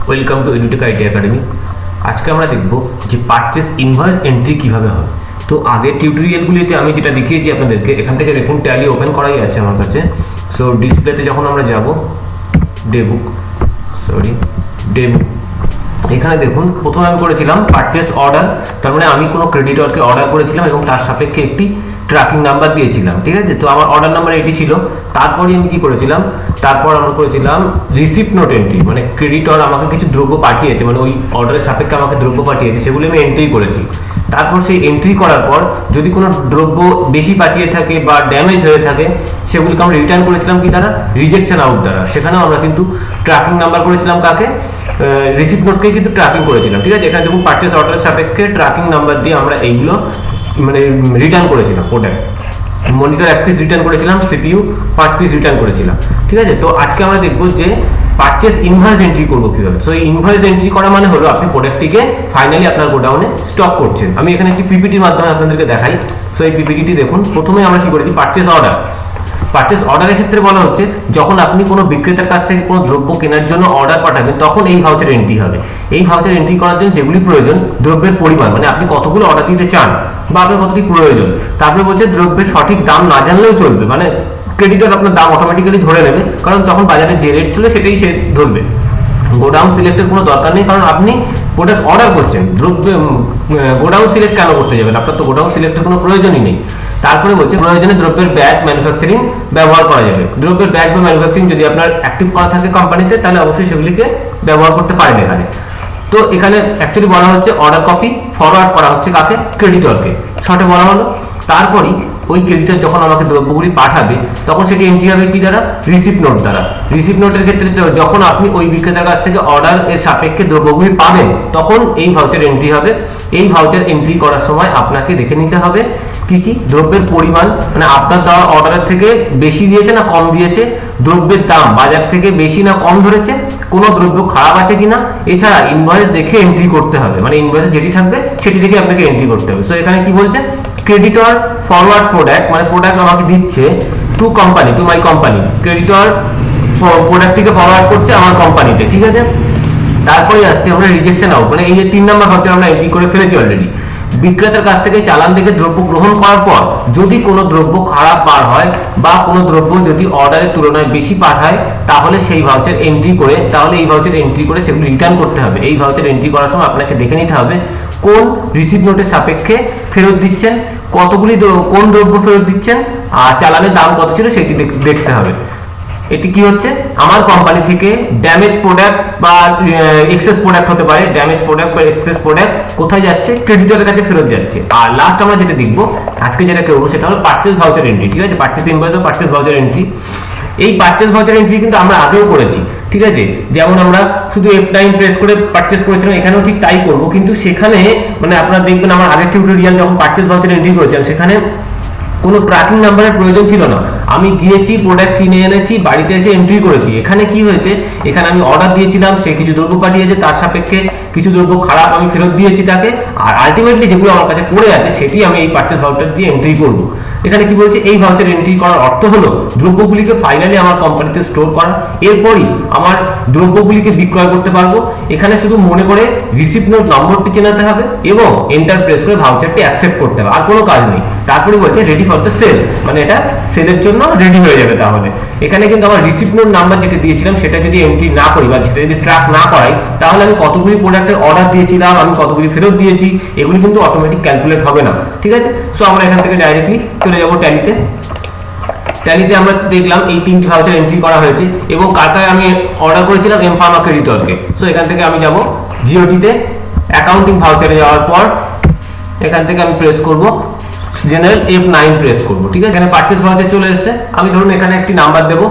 Welcome to Edutech IT Academy. আজকে আমরা দেখব যে পারচেস ইনভয়েস এন্ট্রি কিভাবে হয়। তো আগের টিউটোরিয়ালগুলিতে আমি যেটা দেখিয়েছি আপনাদেরকে, এখান থেকে দেখুন ট্যালি ওপেন করাই আছে আমার কাছে। সো ডিসপ্লেতে যখন আমরা যাব ডেবুক, এখানে দেখুন প্রথমে আমি করেছিলাম পারচেস অর্ডার, তার মানে আমি কোনো ক্রেডিটরকে অর্ডার করেছিলাম এবং তার সাপেক্ষে একটি ট্র্যাকিং নাম্বার দিয়েছিলাম, ঠিক আছে। তো আমার অর্ডার নাম্বার এটি ছিল। তারপরে আমি কি করেছিলাম, তারপর আমরা করেছিলাম রিসিপ্ট নোট এন্ট্রি, মানে ক্রেডিটর আমাকে কিছু দ্রব্য পাঠিয়েছে, মানে ওই অর্ডারের সাপেক্ষে আমাকে দ্রব্য পাঠিয়েছে, সেগুলো আমি এন্ট্রি করেছি। তারপর সেই এন্ট্রি করার পর যদি কোনো দ্রব্য বেশি পাঠিয়ে থাকে বা ড্যামেজ হয়ে থাকে, সেগুলিকে আমরা রিটার্ন করেছিলাম কি দ্বারা, রিজেকশন আউট দ্বারা। সেখানেও আমরা কিন্তু ট্র্যাকিং নাম্বার করেছিলাম কাকে, রিসিপ্ট নোটকে কিন্তু ট্র্যাকিং করেছিলাম, ঠিক আছে। এখানে দেখুন পারচেস অর্ডারের সাপেক্ষে ট্র্যাকিং নাম্বার দিয়ে আমরা এইগুলো মানে রিটার্ন করেছিলাম। প্রোডাক্ট মনিটর 1 পিস রিটার্ন করেছিলাম, সিপিইউ 5 পিস রিটার্ন করেছিলাম, ঠিক আছে। তো আজকে আমরা দেখবো যে পারচেস ইনভয়েস এন্ট্রি করবো কিভাবে। সো ইনভয়েস এন্ট্রি করা মানে হলো আপনি প্রোডাক্টটিকে ফাইনালি আপনার গোডাউনে স্টক করছেন। আমি এখানে একটি পিপিটির মাধ্যমে আপনাদেরকে দেখাই। সো এই পিপিটিটি দেখুন, প্রথমে আমরা কি করেছি, পারচেস অর্ডার। পারচেস অর্ডারের ক্ষেত্রে বলা হচ্ছে যখন আপনি কোনো বিক্রেতার কাছ থেকে কোনো দ্রব্য কেনার জন্য অর্ডার পাঠাবেন, তখন এই ভাউচার এন্ট্রি হবে। এই ভাউচার এন্ট্রি করার জন্য যেগুলি প্রয়োজন, দ্রব্যের পরিমাণ, মানে আপনি কতগুলো অর্ডার দিতে চান বা আপনার কতটি প্রয়োজন। তারপরে বলছে দ্রব্যের সঠিক দাম না জানলেও চলবে, মানে ক্রেডিটর আপনার দাম অটোমেটিক্যালি ধরে নেবে, কারণ তখন বাজারে যে রেট ছিল সেটাই সে ধরবে। গোডাউন সিলেক্টের কোনো দরকার নেই, কারণ আপনি প্রোডাক্ট অর্ডার করছেন। দ্রব্য গোডাউন সিলেক্ট কেন করতে যাবেন, আপনার তো গোডাউন সিলেক্টের কোনো প্রয়োজনই নেই। তারপরে বলছে প্রয়োজনে দ্রব্যের ব্যাচ ম্যানুফ্যাকচারিং ব্যবহার করা যাবে। দ্রব্যের ব্যাচ বা ম্যানুফ্যাকচারিং যদি আপনার অ্যাক্টিভ করা থাকে কোম্পানিতে, তাহলে অবশ্যই সেগুলিকে ব্যবহার করতে পারেন এখানে। তো এখানে অ্যাকচুয়ালি বলা হচ্ছে অর্ডার কপি ফরওয়ার্ড করা হচ্ছে কাকে, ক্রেডিটরকে, শর্টে বলা হলো। তারপরই ওই ক্রেডিটর যখন আমাকে দ্রব্যগুলি পাঠাবে, তখন সেটি এন্ট্রি হবে কি দ্বারা, রিসিপ্ট নোট দ্বারা। রিসিপ্ট নোটের ক্ষেত্রে যখন আপনি ওই বিক্রেতার কাছ থেকে অর্ডার এর সাপেক্ষে দ্রব্যগুলি পাবেন, তখন এই ভাউচার এন্ট্রি হবে। এই ভাউচার এন্ট্রি করার সময় আপনাকে দেখে নিতে হবে কি কি দ্রব্যের পরিমাণ, মানে আপনার দেওয়া অর্ডারের থেকে বেশি দিয়েছে না কম দিয়েছে, দ্রব্যের দাম বাজার থেকে বেশি না কম ধরেছে, কোনো দ্রব্য খারাপ আছে কিনা। এছাড়া ইনভয়েস দেখে এন্ট্রি করতে হবে, মানে ইনভয়েসে যেটি থাকবে সেটি দেখে আপনাকে এন্ট্রি করতে হবে। সো এখানে কি বলছে, ক্রেডিটর ফরওয়ার্ড প্রোডাক্ট, মানে প্রোডাক্ট আমাকে দিচ্ছে to company, to my company. Creditor প্রোডাক্টটিকে ফরওয়ার্ড করছে আমার কোম্পানিতে, ঠিক আছে। তারপরে আসছে আমরা রিজেকশন আউট, মানে এই যে 3 নম্বর ভাউচার আমরা এন্ট্রি করে ফেলেছি অলরেডি। বিক্রেতার কাছ থেকে চালান থেকে দ্রব্য গ্রহণ করার পর যদি কোনো দ্রব্য খারাপ বার হয় বা কোনো দ্রব্য যদি অর্ডারের তুলনায় বেশি পাঠায়, তাহলে সেই ভাউচার এন্ট্রি করে, তাহলে এই ভাউচার এন্ট্রি করে সেগুলো রিটার্ন করতে হবে। এই ভাউচার এন্ট্রি করার সময় আপনাকে দেখে নিতে হবে কোন রিসিপ্ট নোটের সাপেক্ষে ফেরত দিচ্ছেন, কতগুলি কোন দ্রব্য ফেরত দিচ্ছেন, আর চালানের দাম কত ছিল সেটি দেখতে হবে। এটি কি হচ্ছে, আমার কোম্পানি থেকে ড্যামেজ প্রোডাক্ট বা এক্সেস প্রোডাক্ট হতে পারে, ড্যামেজ প্রোডাক্ট বা এক্সেস প্রোডাক্ট কোথায় যাচ্ছে, ক্রেডিটরের কাছে ফেরত যাচ্ছে। আর লাস্ট আমরা যেটা দেখবো আজকে, যেটা করবো সেটা হলো পারচেস ভাউচার এন্ট্রি, ঠিক আছে। পারচেস ইনভয়েস বা পারচেস ভাউচার এন্ট্রি। এই পারচেস ভাউচার এন্ট্রি কিন্তু আমরা আগেও করেছি, ঠিক আছে। যেমন আমরা শুধু F9 প্রেস করে পারচেস করেছিলাম, এখানেও ঠিক তাই করবো। কিন্তু সেখানে মানে আপনারা দেখবেন আমার আগের টিউটোরিয়াল যখন পারচেস ভাউচার এন্ট্রি করেছিলাম, সেখানে কোনো ট্র্যাকিং নাম্বারের প্রয়োজন ছিল না। আমি গিয়েছি, প্রোডাক্ট কিনে এনেছি, বাড়িতে এসে এন্ট্রি করেছি। এখানে কি হয়েছে, এখানে আমি অর্ডার দিয়েছিলাম, সে কিছু দ্রব্য পাঠিয়েছে, তার সাপেক্ষে কিছু দ্রব্য খারাপ আমি ফেরত দিয়েছি তাকে, আর আলটিমেটলি যেগুলো আমার কাছে পড়ে আছে সেটি আমি এই পারচেস ভাউচার দিয়ে এন্ট্রি করব। এখানে কি বলছে, এই ভাউচার এন্ট্রি করার অর্থ হলো দ্রব্যগুলিকে ফাইনালি আমার কোম্পানিতে স্টোর করা, এরপরই আমার দ্রব্যগুলিকে বিক্রয় করতে পারবো। এখানে শুধু মনে করে রিসিপ্ট নোট নম্বরটি চেনাতে হবে এবং এন্টার প্রেস করে ভাউচারটি অ্যাকসেপ্ট করতে হবে, আর কোনো কাজ নেই। তারপরে বলছে রেডি ফর দ্য সেল, মানে এটা সেলের জন্য রেডি হয়ে যাবে। তাহলে এখানে কিন্তু আমার রিসিপ্ট নোট নাম্বার যেটা দিয়েছিলাম সেটা যদি এন্ট্রি না করি বা সেটা যদি ট্র্যাক না করাই, তাহলে আমি কতগুলি প্রোডাক্টের অর্ডার দিয়েছিলাম, আমি কতগুলি ফেরত দিয়েছি, এগুলি কিন্তু অটোমেটিক ক্যালকুলেট হবে না, ঠিক আছে। সো আমরা এখান থেকে ডাইরেক্টলি চলে যাবো ট্যালিতে। ট্যালিতে আমরা দেখলাম এই 3টি ভাউচার এন্ট্রি করা হয়েছে এবং কার কাছে আমি অর্ডার করেছিলাম, এম ফার্মা ক্রেডিটরকে। সো এখান থেকে আমি যাব জিওটিতে, অ্যাকাউন্টিং ভাউচারে যাওয়ার পর এখান থেকে আমি প্রেস করব জেনারেল F9 প্রেস করব, ঠিক আছে। এখানে পারচেস ভাউচার চলে এসেছে। আমি ধরুন এখানে একটি নাম্বার দেব,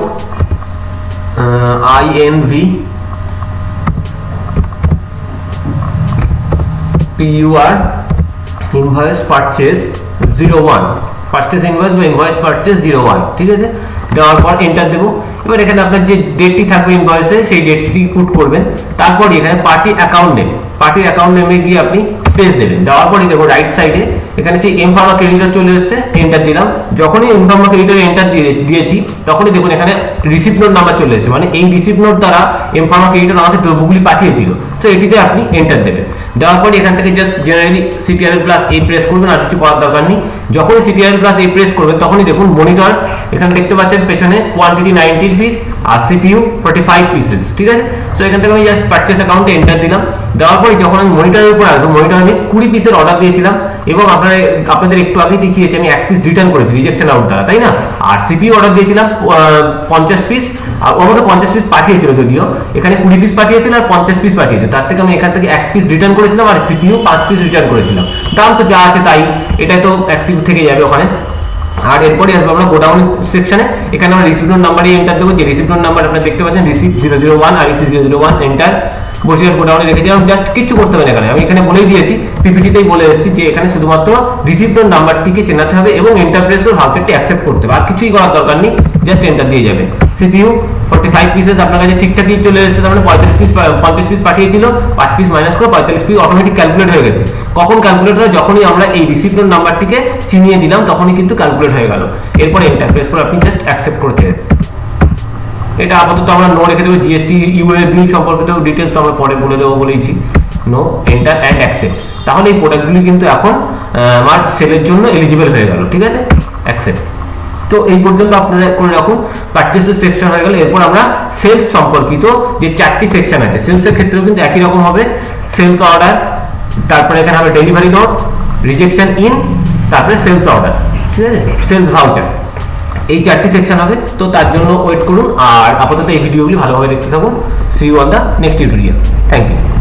INV PUR invoice purchase 01, purchase invoice বা ইনভয়েস পারচেস 01, ঠিক আছে। দেওয়ার পর এন্টার দেবো এবার এখানে আপনার যে ডেটটি থাকবে ইনভয়েসে সেই ডেটটি পুট করবেন। তারপর এখানে পার্টি অ্যাকাউন্ট নেম, পার্টির অ্যাকাউন্ট নেমে গিয়ে আপনি স্পেস দেবেন। দেওয়ার পরে দেখো রাইট সাইডে এখানে সেই এম ফার্মা ক্রেডিটর চলে এসেছে, এন্টার দিলাম। যখনই এম ফার্মা ক্রেডিটর এন্টার দিয়েছি তখনই দেখুন এখানে রিসিপ্ট নোট নাম্বার চলে এসেছে, মানে এই রিসিপ্ট নোট দ্বারা এম ফার্মা ক্রেডিটর আমাদের দ্রব্যগুলি পাঠিয়েছিল। তো এটিতে আপনি এন্টার দেবেন। দেওয়ার পরে এখান থেকে জাস্ট জেনারেলি সিটিআরএল প্লাস এই প্রেস করবেন, আর কিছু করার দরকার নেই। যখনই সিটিআরএল প্লাস এই প্রেস করবেন তখনই দেখুন মনিটর এখানে দেখতে পাচ্ছেন পেছনে কোয়ান্টিটি 90 পিস আর সিপিইউ 45 পিসেস, ঠিক আছে। সো এখান থেকে আমি জাস্ট পারচেজ অ্যাকাউন্টে এন্টার দিলাম। দেওয়ার পরে যখন আমি মনিটরের উপর আসবো, মনিটর আমি 20 পিসের অর্ডার দিয়েছিলাম এবং আপনাদের একটু আগে দেখিয়েছি আমি 1 পিস রিটার্ন করেছি রিজেকশন আউট দ্বারা, তাই না। আর সিপিইউ অর্ডার দিয়েছিলাম 50 পিস, আর ওর মধ্যে 50 পিস পাঠিয়েছিল, যদিও এখানে 20 পিস পাঠিয়েছিল আর 50 পিস পাঠিয়েছে। তার থেকে আমি এখান থেকে 1 পিস রিটার্ন করেছিলাম আর সিপিইউ 5 পিস রিটার্ন করেছিলাম। দাম তো যা আছে তাই, এটা তো অ্যাক্টিভ থেকে যাবে ওখানে। আর এরপরে আসবো আমরা গোডাউন সেকশনে। এখানে আমরা রিসিপ্ট নোট নাম্বারই এন্টার দেবো, যে রিসিপ্ট নোট নাম্বার আপনারা দেখতে পাচ্ছেন রিসিপ্ট 001 আর রিসিপ্ট 001 এন্টার বসিয়ে গোডাউনে রেখেছি। আমি জাস্ট কিছু করতে হবে না এখানে, আমি এখানে বলেই দিয়েছি, পিপিটিতেই বলে এসেছি যে এখানে শুধুমাত্র রিসিপ্ট নোট নাম্বারটিকে চেনাতে হবে এবং এন্টার প্রেস করে ভাউচারটি অ্যাকসেপ্ট করতে হবে, আর কিছুই করার দরকার নেই, জাস্ট এন্টার দিয়ে যাবে। সিপিইউ 45 পিসেস আপনার কাছে ঠিকঠাকই চলে এসেছে, তার মানে 50 পিস পাঠিয়েছিল, 5 পিস মাইনাস করে 45 পিস অটোমেটিক ক্যালকুলেট হয়ে গেছে। কখন ক্যালকুলেট হয়? যখনই আমরা এই রিসিপ্ট নোট নাম্বারটিকে চিনিয়ে দিলাম তখনই কিন্তু ক্যালকুলেট হয়ে গেল। এরপরে এন্টার প্রেস করে আপনি জাস্ট অ্যাকসেপ্ট করতে হবে। এটা আপাতত আমরা নো রেখে দেবো। জিএসটি ইউএ বিল সম্পর্কিত ডিটেলস তো আমরা পরে বলে দেবো বলেছি। No, enter and accept. তাহলে এই প্রোডাক্টগুলি কিন্তু এখন আমার সেলের জন্য এলিজিবল হয়ে গেল, ঠিক আছে। অ্যাকসেপ্ট। তো এই পর্যন্ত আপনারা করে রাখুন, পারচেসের সেকশন হয়ে গেল। এরপর আমরা সেলস সম্পর্কিত যে 4টি সেকশন আছে, সেলসের ক্ষেত্রেও কিন্তু একই রকম হবে। সেলস অর্ডার, তারপরে এখানে হবে ডেলিভারি নোট, রিজেকশন ইন, তারপরে সেলস অর্ডার, ঠিক আছে, সেলস ভাউচার। এই 4টি সেকশন হবে। তো তার জন্য ওয়েট করুন, আর আপাতত এই ভিডিওগুলি ভালোভাবে দেখতে থাকুন। See you on the next tutorial. Thank you.